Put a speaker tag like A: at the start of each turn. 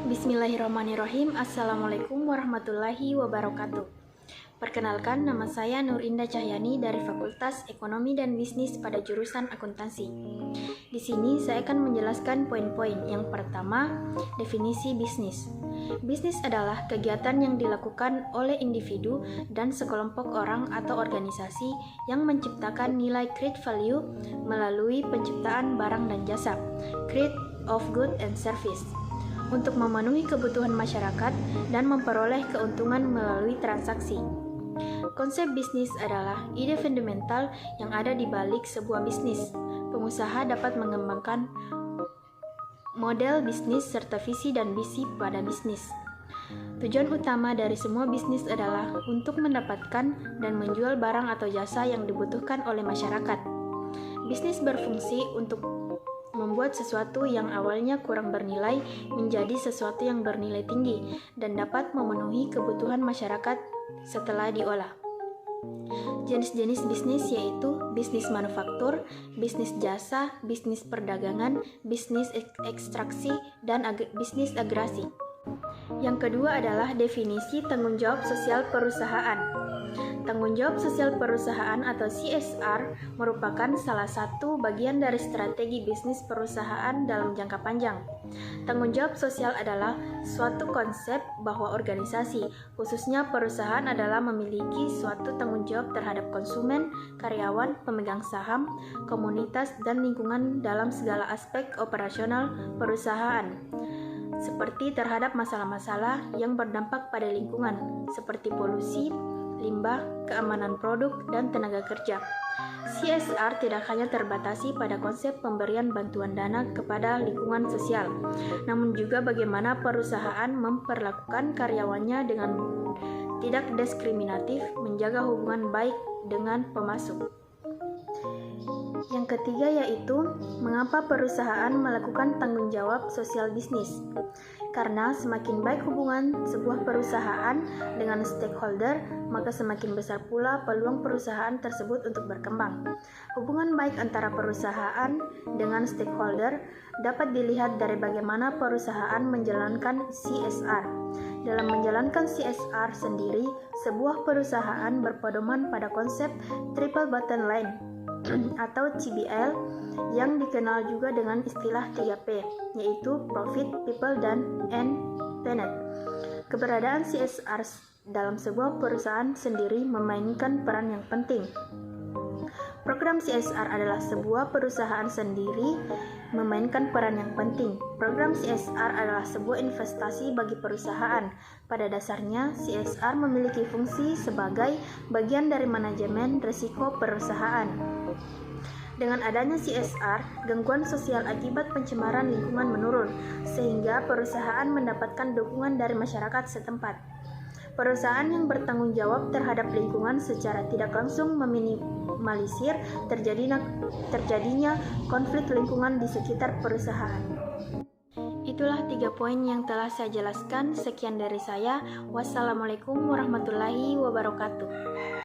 A: Bismillahirrahmanirrahim. Assalamualaikum warahmatullahi wabarakatuh. Perkenalkan, nama saya Nurinda Cahyani dari Fakultas Ekonomi dan Bisnis pada jurusan Akuntansi. Di sini saya akan menjelaskan poin-poin. Yang pertama, definisi bisnis. Bisnis adalah kegiatan yang dilakukan oleh individu dan sekelompok orang atau organisasi yang menciptakan nilai create value melalui penciptaan barang dan jasa, create of good and service, untuk memenuhi kebutuhan masyarakat dan memperoleh keuntungan melalui transaksi. Konsep bisnis adalah ide fundamental yang ada di balik sebuah bisnis. Pengusaha dapat mengembangkan model bisnis serta visi dan misi pada bisnis. Tujuan utama dari semua bisnis adalah untuk mendapatkan dan menjual barang atau jasa yang dibutuhkan oleh masyarakat. Bisnis berfungsi untuk membuat sesuatu yang awalnya kurang bernilai menjadi sesuatu yang bernilai tinggi dan dapat memenuhi kebutuhan masyarakat setelah diolah. Jenis-jenis bisnis yaitu bisnis manufaktur, bisnis jasa, bisnis perdagangan, bisnis ekstraksi, dan bisnis agresi. Yang kedua adalah definisi tanggung jawab sosial perusahaan. Tanggung jawab sosial perusahaan atau CSR merupakan salah satu bagian dari strategi bisnis perusahaan dalam jangka panjang. Tanggung jawab sosial adalah suatu konsep bahwa organisasi, khususnya perusahaan, adalah memiliki suatu tanggung jawab terhadap konsumen, karyawan, pemegang saham, komunitas, dan lingkungan dalam segala aspek operasional perusahaan, seperti terhadap masalah-masalah yang berdampak pada lingkungan, seperti polusi, limbah, keamanan produk, dan tenaga kerja. CSR tidak hanya terbatasi pada konsep pemberian bantuan dana kepada lingkungan sosial, namun juga bagaimana perusahaan memperlakukan karyawannya dengan tidak diskriminatif, menjaga hubungan baik dengan pemasok. Yang ketiga yaitu mengapa perusahaan melakukan tanggung jawab sosial bisnis. Karena semakin baik hubungan sebuah perusahaan dengan stakeholder, maka semakin besar pula peluang perusahaan tersebut untuk berkembang. Hubungan baik antara perusahaan dengan stakeholder dapat dilihat dari bagaimana perusahaan menjalankan CSR. Dalam menjalankan CSR sendiri, sebuah perusahaan berpedoman pada konsep triple bottom line atau CBL yang dikenal juga dengan istilah 3P, yaitu Profit, People, dan Planet. Keberadaan CSR dalam sebuah perusahaan sendiri memainkan peran yang penting. Program CSR adalah sebuah perusahaan sendiri memainkan peran yang penting. Program CSR adalah sebuah investasi bagi perusahaan. Pada dasarnya, CSR memiliki fungsi sebagai bagian dari manajemen risiko perusahaan. Dengan adanya CSR, gangguan sosial akibat pencemaran lingkungan menurun, sehingga perusahaan mendapatkan dukungan dari masyarakat setempat. Perusahaan yang bertanggung jawab terhadap lingkungan secara tidak langsung meminimalisir terjadinya konflik lingkungan di sekitar perusahaan. Itulah 3 poin yang telah saya jelaskan. Sekian dari saya. Wassalamualaikum warahmatullahi wabarakatuh.